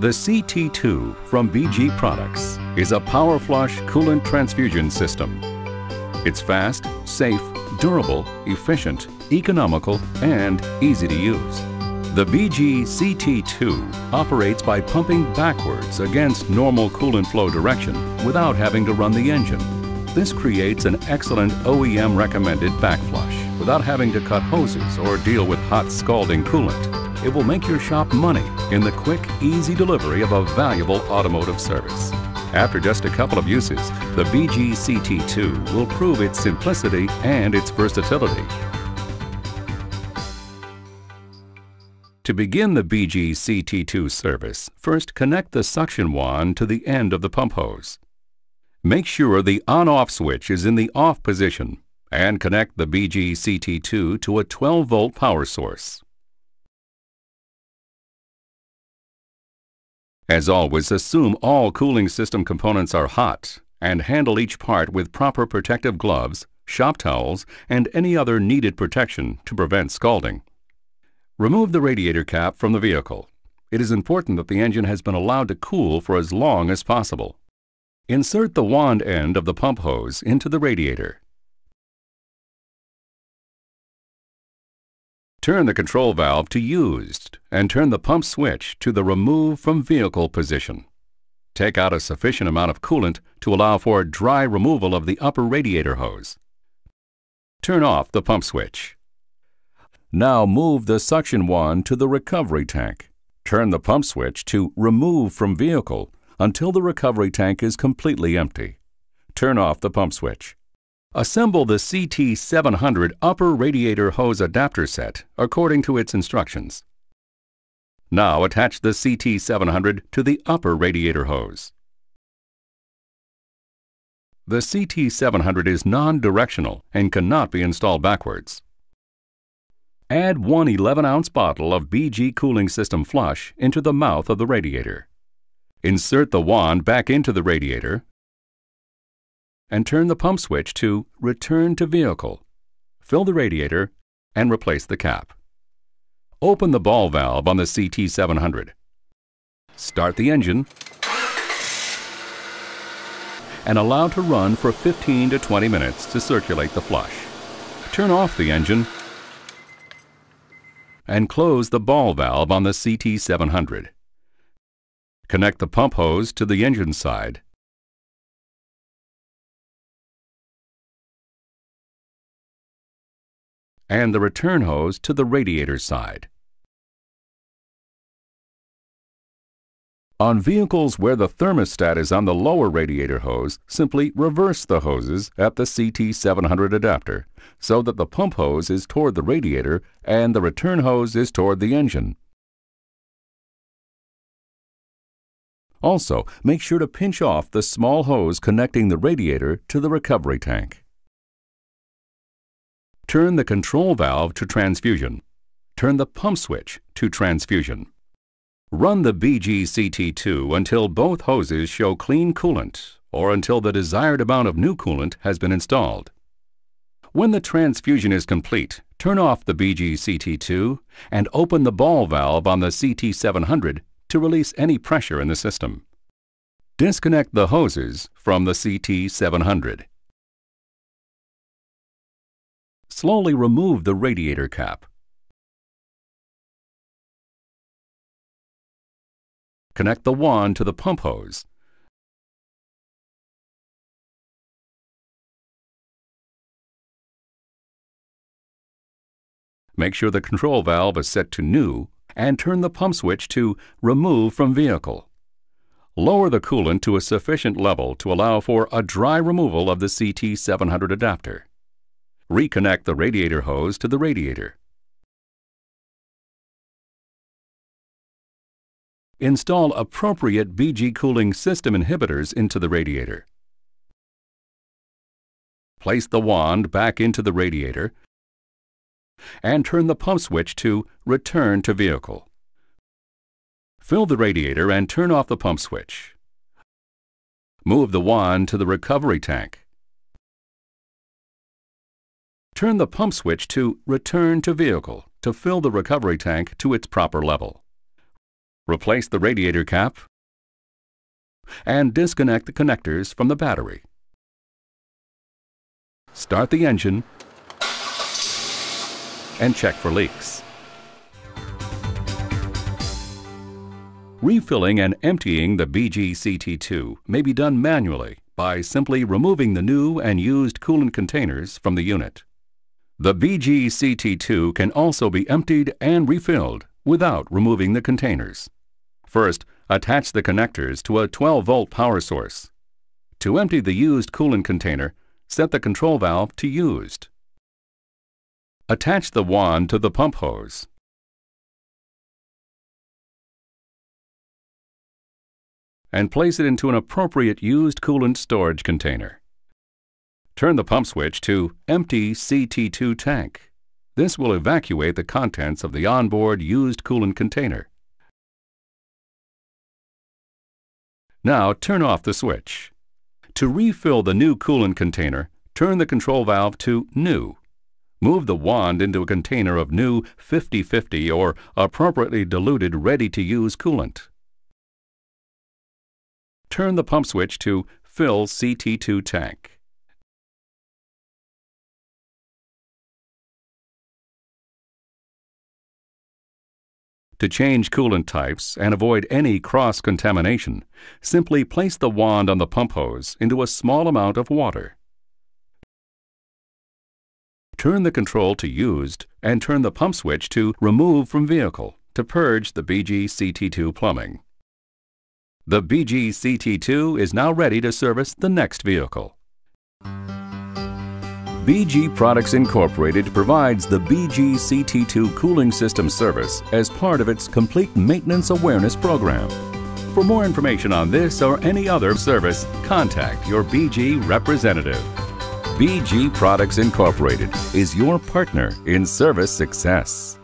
The CT2 from BG Products is a power flush coolant transfusion system. It's fast, safe, durable, efficient, economical, and easy to use. The BG CT2 operates by pumping backwards against normal coolant flow direction without having to run the engine. This creates an excellent OEM recommended backflush without having to cut hoses or deal with hot scalding coolant. It will make your shop money in the quick, easy delivery of a valuable automotive service. After just a couple of uses, the BG CT2 will prove its simplicity and its versatility. To begin the BG CT2 service, first connect the suction wand to the end of the pump hose. Make sure the on-off switch is in the off position and connect the BG CT2 to a 12-volt power source. As always, assume all cooling system components are hot and handle each part with proper protective gloves, shop towels, and any other needed protection to prevent scalding. Remove the radiator cap from the vehicle. It is important that the engine has been allowed to cool for as long as possible. Insert the wand end of the pump hose into the radiator. Turn the control valve to used and turn the pump switch to the remove from vehicle position. Take out a sufficient amount of coolant to allow for dry removal of the upper radiator hose. Turn off the pump switch. Now move the suction wand to the recovery tank. Turn the pump switch to remove from vehicle until the recovery tank is completely empty. Turn off the pump switch. Assemble the CT700 upper radiator hose adapter set according to its instructions. Now attach the CT700 to the upper radiator hose. The CT700 is non-directional and cannot be installed backwards. Add one 11-ounce bottle of BG cooling system flush into the mouth of the radiator. Insert the wand back into the radiator and turn the pump switch to return to vehicle. Fill the radiator and replace the cap. Open the ball valve on the CT700. Start the engine and allow to run for 15 to 20 minutes to circulate the flush. Turn off the engine and close the ball valve on the CT700. Connect the pump hose to the engine side and the return hose to the radiator side. On vehicles where the thermostat is on the lower radiator hose, simply reverse the hoses at the CT700 adapter so that the pump hose is toward the radiator and the return hose is toward the engine. Also, make sure to pinch off the small hose connecting the radiator to the recovery tank. Turn the control valve to transfusion. Turn the pump switch to transfusion. Run the BG CT2 until both hoses show clean coolant or until the desired amount of new coolant has been installed. When the transfusion is complete, turn off the BG CT2 and open the ball valve on the CT700 to release any pressure in the system. Disconnect the hoses from the CT700. Slowly remove the radiator cap. Connect the wand to the pump hose. Make sure the control valve is set to new and turn the pump switch to remove from vehicle. Lower the coolant to a sufficient level to allow for a dry removal of the CT700 adapter. Reconnect the radiator hose to the radiator. Install appropriate BG cooling system inhibitors into the radiator. Place the wand back into the radiator and turn the pump switch to return to vehicle. Fill the radiator and turn off the pump switch. Move the wand to the recovery tank. Turn the pump switch to return to vehicle to fill the recovery tank to its proper level. Replace the radiator cap and disconnect the connectors from the battery. Start the engine and check for leaks. Refilling and emptying the BG CT2 may be done manually by simply removing the new and used coolant containers from the unit. The BG CT2 can also be emptied and refilled without removing the containers. First, attach the connectors to a 12-volt power source. To empty the used coolant container, set the control valve to used. Attach the wand to the pump hose. And place it into an appropriate used coolant storage container. Turn the pump switch to Empty CT2 Tank. This will evacuate the contents of the onboard used coolant container. Now turn off the switch. To refill the new coolant container, turn the control valve to New. Move the wand into a container of new 50/50 or appropriately diluted ready-to-use coolant. Turn the pump switch to Fill CT2 Tank. To change coolant types and avoid any cross-contamination, simply place the wand on the pump hose into a small amount of water. Turn the control to Used and turn the pump switch to Remove from Vehicle to purge the BG CT2 plumbing. The BG CT2 is now ready to service the next vehicle. BG Products Incorporated provides the BG CT2 cooling system service as part of its Complete Maintenance Awareness Program. For more information on this or any other service, contact your BG representative. BG Products Incorporated is your partner in service success.